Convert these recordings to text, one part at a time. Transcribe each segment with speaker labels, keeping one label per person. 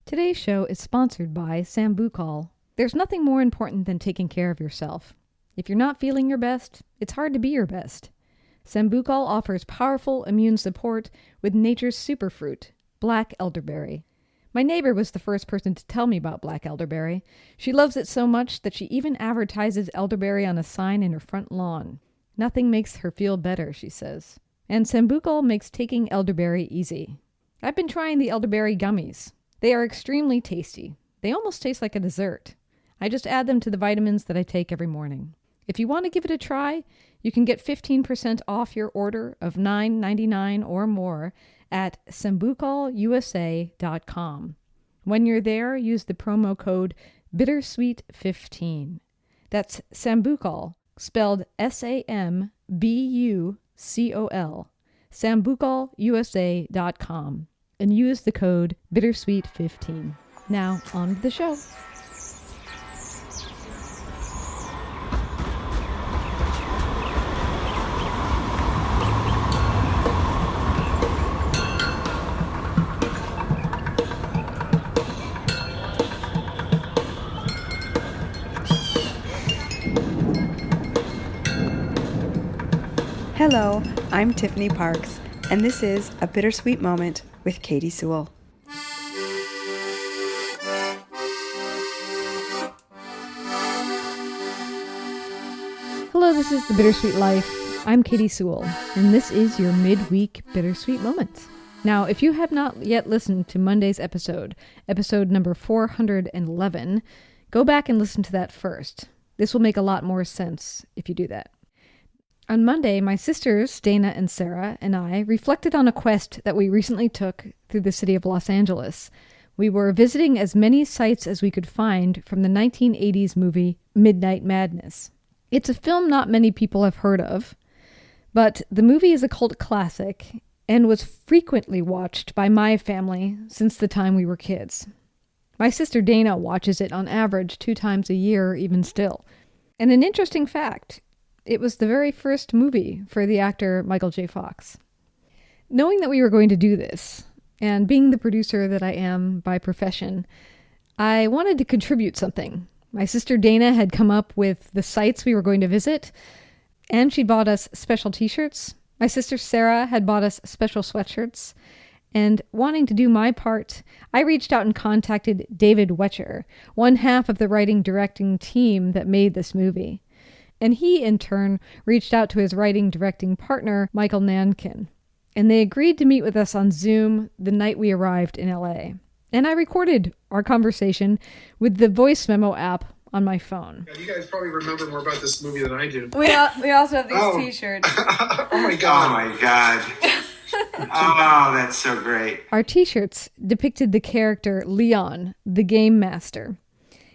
Speaker 1: Today's show is sponsored by Sambucol. There's nothing more important than taking care of yourself. If you're not feeling your best, it's hard to be your best. Sambucol offers powerful immune support with nature's superfruit, black elderberry. My neighbor was the first person to tell me about black elderberry. She loves it so much that she even advertises elderberry on a sign in her front lawn. Nothing makes her feel better, she says. And Sambucol makes taking elderberry easy. I've been trying the elderberry gummies. They are extremely tasty. They almost taste like a dessert. I just add them to the vitamins that I take every morning. If you want to give it a try, you can get 15% off your order of $9.99 or more at sambucolusa.com. When you're there, use the promo code Bittersweet15. That's Sambucol, spelled Sambucol, sambucolusa.com, and use the code Bittersweet15. Now, on to the show.
Speaker 2: Hello, I'm Tiffany Parks, and this is A Bittersweet Moment with Katy Sewell.
Speaker 1: Hello, this is The Bittersweet Life. I'm Katy Sewell, and this is your midweek Bittersweet Moment. Now, if you have not yet listened to Monday's episode number 411, go back and listen to that first. This will make a lot more sense if you do that. On Monday, my sisters, Dana and Sarah, and I reflected on a quest that we recently took through the city of Los Angeles. We were visiting as many sites as we could find from the 1980s movie Midnight Madness. It's a film not many people have heard of, but the movie is a cult classic and was frequently watched by my family since the time we were kids. My sister Dana watches it on average 2 times a year, even still. And an interesting fact, it was the very first movie for the actor Michael J. Fox. Knowing that we were going to do this, and being the producer that I am by profession, I wanted to contribute something. My sister Dana had come up with the sites we were going to visit, and she bought us special t-shirts. My sister Sarah had bought us special sweatshirts, and wanting to do my part, I reached out and contacted David Wechter, one half of the writing-directing team that made this movie. And he, in turn, reached out to his writing-directing partner, Michael Nankin. And they agreed to meet with us on Zoom the night we arrived in LA. And I recorded our conversation with the voice memo app on my phone.
Speaker 3: Yeah, you guys probably remember more about this movie than I do.
Speaker 4: We also have these t-shirts.
Speaker 3: Oh my God.
Speaker 5: Oh my God. Oh, that's so great.
Speaker 1: Our t-shirts depicted the character Leon, the game master.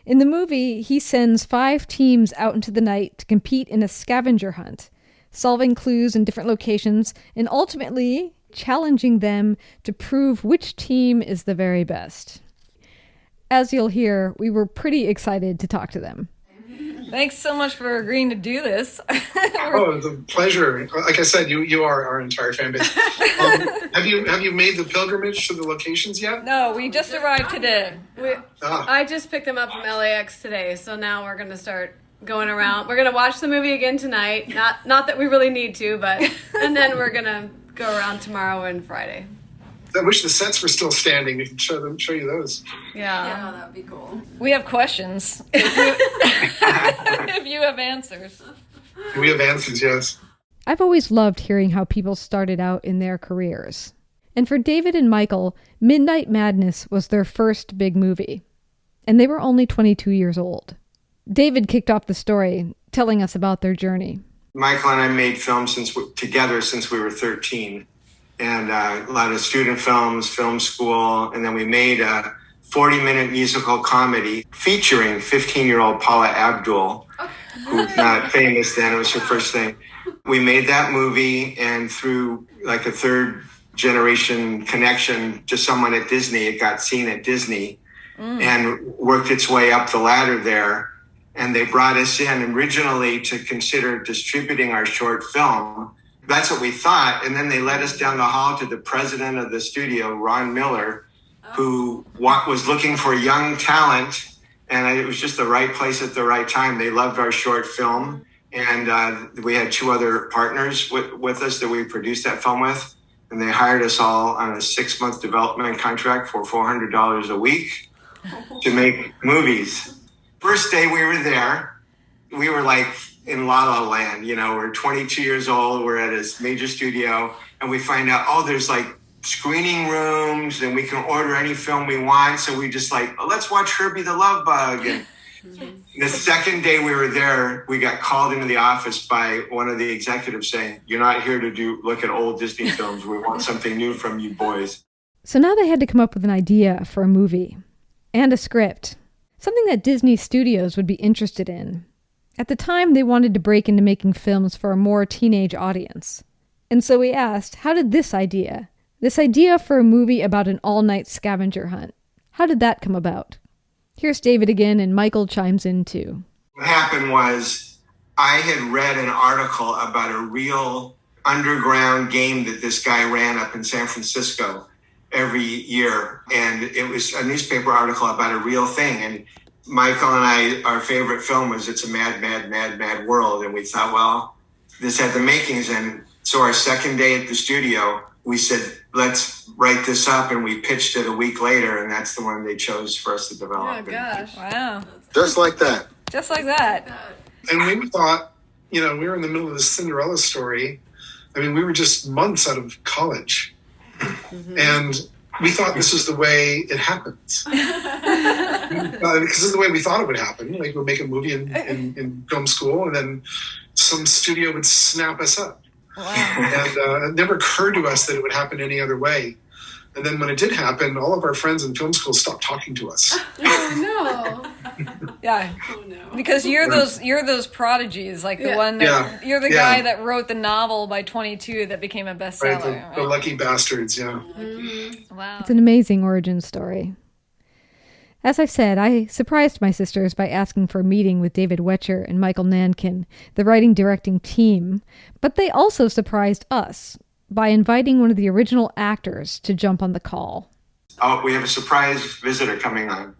Speaker 1: In the movie, he sends 5 teams out into the night to compete in a scavenger hunt, solving clues in different locations, and ultimately challenging them to prove which team is the very best. As you'll hear, we were pretty excited to talk to them.
Speaker 4: Thanks so much for agreeing to do this.
Speaker 3: Oh, it's a pleasure. Like I said, you are our entire fan base. Have you made the pilgrimage to the locations yet?
Speaker 4: No, we just arrived today.
Speaker 6: I just picked them up from LAX today, so now we're going to start going around. We're going to watch the movie again tonight. Not that we really need to, but and then we're going to go around tomorrow and Friday.
Speaker 3: I wish the sets were still standing. We could show you those.
Speaker 6: Yeah, that'd be cool.
Speaker 4: We have questions. If you have answers.
Speaker 3: We have answers, yes.
Speaker 1: I've always loved hearing how people started out in their careers. And for David and Michael, Midnight Madness was their first big movie. And they were only 22 years old. David kicked off the story, telling us about their journey.
Speaker 5: Michael and I made films together since we were 13. And a lot of student films, film school. And then we made a 40-minute musical comedy featuring 15-year-old Paula Abdul, who's not famous then. It was her first thing. We made that movie, and through like a third generation connection to someone at Disney, it got seen at Disney and worked its way up the ladder there. And they brought us in originally to consider distributing our short film. That's what we thought. And then they led us down the hall to the president of the studio, Ron Miller, who was looking for young talent, and it was just the right place at the right time. They loved our short film, and we had 2 other partners with us that we produced that film with, and they hired us all on a 6-month development contract for $400 a week to make movies. First day we were there, we were like in La La Land. We're 22 years old, we're at a major studio, and we find out, there's like screening rooms and we can order any film we want. So we just let's watch Herbie the Love Bug. And the second day we were there, we got called into the office by one of the executives saying, "You're not here to look at old Disney films. We want something new from you boys."
Speaker 1: So now they had to come up with an idea for a movie and a script, something that Disney Studios would be interested in. At the time, they wanted to break into making films for a more teenage audience. And so we asked, how did this idea for a movie about an all-night scavenger hunt, how did that come about? Here's David again, and Michael chimes in too.
Speaker 5: What happened was I had read an article about a real underground game that this guy ran up in San Francisco every year. And it was a newspaper article about a real thing. And Michael and I, our favorite film was It's a Mad, Mad, Mad, Mad World. And we thought, well, this had the makings. And so our second day at the studio, we said, let's write this up. And we pitched it a week later. And that's the one they chose for us to develop.
Speaker 6: Oh, gosh.
Speaker 4: Wow.
Speaker 7: Just like that.
Speaker 4: Just like that.
Speaker 3: And we thought, we were in the middle of this Cinderella story. I mean, we were just months out of college. Mm-hmm. And we thought this is the way it happens. Because this is the way we thought it would happen. We'd make a movie in film school, and then some studio would snap us up. Wow. And it never occurred to us that it would happen any other way. And then when it did happen, all of our friends in film school stopped talking to us.
Speaker 6: Oh, no.
Speaker 4: Yeah.
Speaker 6: Oh, no.
Speaker 4: Because you're those prodigies, like the one that you're the guy that wrote the novel by 22 that became a bestseller.
Speaker 3: Right, the lucky bastards, yeah.
Speaker 4: Mm-hmm. Wow.
Speaker 1: It's an amazing origin story. As I said, I surprised my sisters by asking for a meeting with David Wechter and Michael Nankin, the writing-directing team, but they also surprised us by inviting one of the original actors to jump on the call.
Speaker 5: Oh, we have a surprise visitor coming on.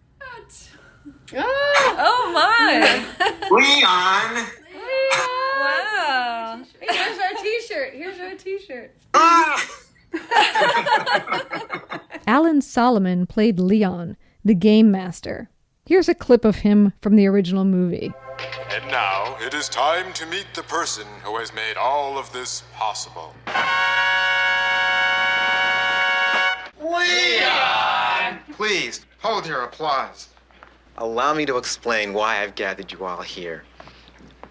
Speaker 4: Oh my!
Speaker 5: Leon!
Speaker 4: Wow!
Speaker 6: Hey, here's our t-shirt. Here's our t-shirt.
Speaker 1: Alan Solomon played Leon, the game master. Here's a clip of him from the original movie.
Speaker 8: And now it is time to meet the person who has made all of this possible.
Speaker 9: Leon! Please, hold your applause. Allow me to explain why I've gathered you all here.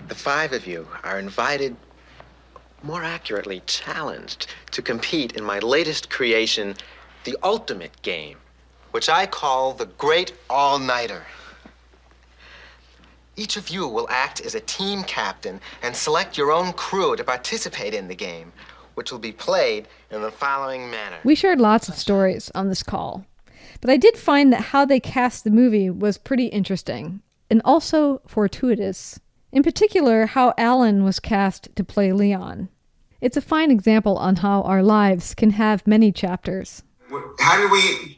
Speaker 9: The 5 of you are invited, more accurately challenged, to compete in my latest creation, the ultimate game, which I call the Great All-Nighter. Each of you will act as a team captain and select your own crew to participate in the game, which will be played in the following manner.
Speaker 1: We shared lots of stories on this call, but I did find that how they cast the movie was pretty interesting and also fortuitous. In particular, how Alan was cast to play Leon. It's a fine example on how our lives can have many chapters.
Speaker 5: How did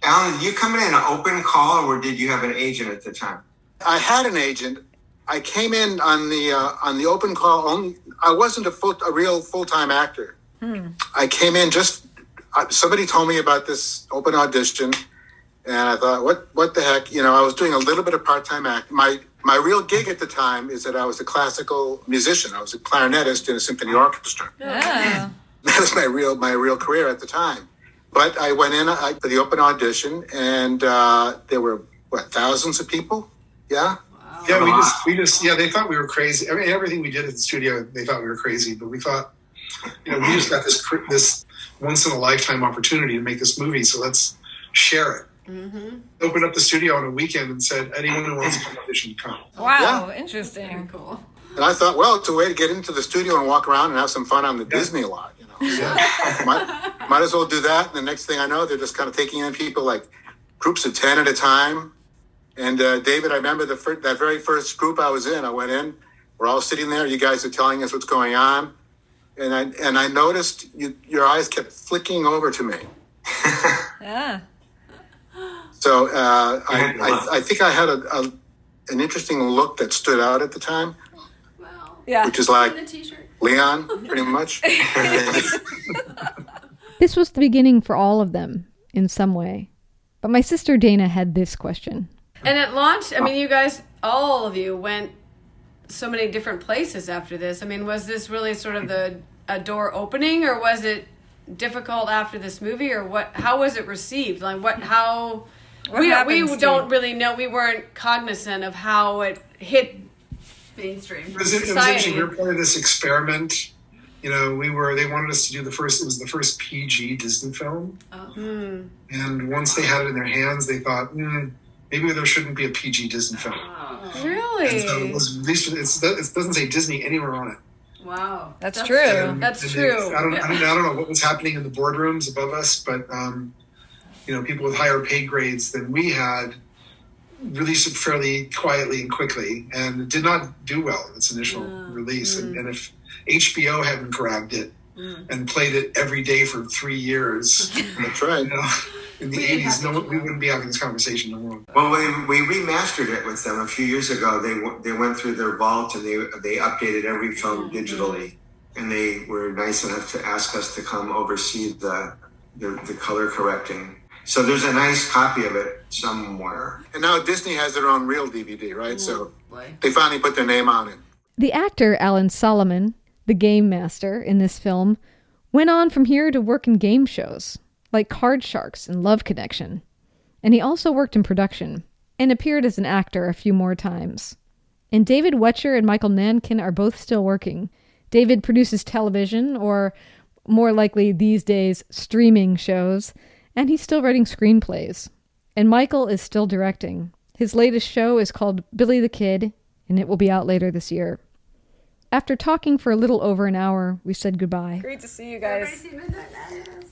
Speaker 5: Alan, did you come in an open call, or did you have an agent at the time?
Speaker 7: I had an agent. I came in on the open call only. I wasn't a real full-time actor. I came in somebody told me about this open audition, and I thought, what the heck? I was doing a little bit of part-time acting. My real gig at the time is that I was a classical musician. I was a clarinetist in a symphony orchestra.
Speaker 4: Yeah.
Speaker 7: That was my real career at the time. But I went in for the open audition, and there were thousands of people. Yeah.
Speaker 3: Yeah, we just they thought we were crazy. I mean, everything we did at the studio, they thought we were crazy. But we thought, we just got this once in a lifetime opportunity to make this movie, so let's share it. Mm-hmm. Opened up the studio on a weekend and said, anyone who wants to come audition, come.
Speaker 4: Wow, interesting.
Speaker 6: Very cool.
Speaker 7: And I thought, well, it's a way to get into the studio and walk around and have some fun on the Disney lot. So might as well do that. And the next thing I know, they're just kind of taking in people like groups of 10 at a time. And David, I remember that very first group I was in. I went in. We're all sitting there. You guys are telling us what's going on. And I noticed your eyes kept flicking over to me.
Speaker 4: Yeah.
Speaker 7: So I think I had an interesting look that stood out at the time.
Speaker 4: Yeah.
Speaker 7: Which is like Leon, pretty much.
Speaker 1: This was the beginning for all of them, in some way. But my sister Dana had this question.
Speaker 6: And at launch, I mean, you guys, all of you went so many different places after this. I mean, was this really sort of a door opening, or was it difficult after this movie, or what? How was it received? Like, we don't really know. We weren't cognizant of how it hit mainstream.
Speaker 3: It was interesting. We were part of this experiment. You know, they wanted us to do it was the first PG Disney film. Oh. And once they had it in their hands, they thought, maybe there shouldn't be a PG Disney film.
Speaker 6: Oh. Really?
Speaker 3: And so it was, at least it doesn't say Disney anywhere on it.
Speaker 6: Wow.
Speaker 4: That's true.
Speaker 6: That's true.
Speaker 3: I don't know what was happening in the boardrooms above us, but, people with higher pay grades than we had released it fairly quietly and quickly, and it did not do well in its initial release. And if HBO hadn't grabbed it and played it every day for 3 years,
Speaker 7: that's right.
Speaker 3: In the 80s, we wouldn't be having this conversation in the world.
Speaker 5: Well, we remastered it with them a few years ago. They went through their vault and they updated every film digitally, and they were nice enough to ask us to come oversee the color correcting. So there's a nice copy of it somewhere.
Speaker 7: And now Disney has their own real DVD, right? So they finally put their name on it.
Speaker 1: The actor Alan Solomon, the game master in this film, went on from here to work in game shows like Card Sharks and Love Connection. And he also worked in production and appeared as an actor a few more times. And David Wechter and Michael Nankin are both still working. David produces television, or more likely these days, streaming shows, and he's still writing screenplays. And Michael is still directing. His latest show is called Billy the Kid, and it will be out later this year. After talking for a little over an hour, we said goodbye.
Speaker 4: Great to see you guys.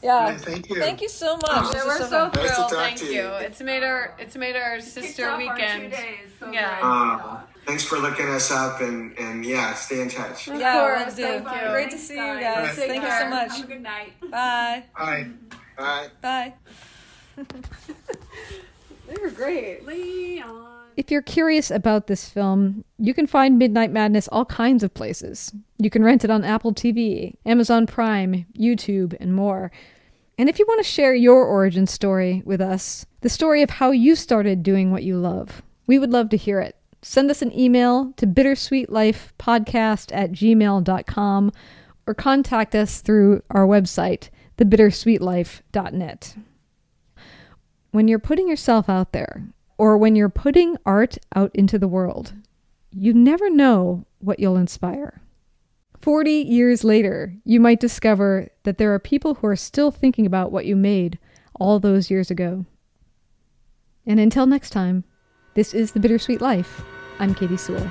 Speaker 4: Yeah,
Speaker 3: thank you.
Speaker 4: Thank you so much.
Speaker 6: We're so thrilled.
Speaker 7: Nice to talk
Speaker 6: Thank
Speaker 7: to
Speaker 6: you.
Speaker 7: you.
Speaker 6: It's made our sister weekend.
Speaker 10: 2 days. So
Speaker 5: Thanks for looking us up, and stay in touch.
Speaker 4: Yeah, we'll do.
Speaker 6: Thank you.
Speaker 4: Great to see you guys. Thank you so much.
Speaker 10: Have a good night.
Speaker 4: Bye.
Speaker 3: Bye.
Speaker 7: Bye.
Speaker 4: Bye.
Speaker 6: They were great.
Speaker 10: Leon.
Speaker 1: If you're curious about this film, you can find Midnight Madness all kinds of places. You can rent it on Apple TV, Amazon Prime, YouTube, and more. And if you want to share your origin story with us, the story of how you started doing what you love, we would love to hear it. Send us an email to bittersweetlifepodcast@gmail.com or contact us through our website, thebittersweetlife.net. When you're putting yourself out there, or when you're putting art out into the world, you never know what you'll inspire. 40 years later, you might discover that there are people who are still thinking about what you made all those years ago. And until next time, this is The Bittersweet Life. I'm Katy Sewell.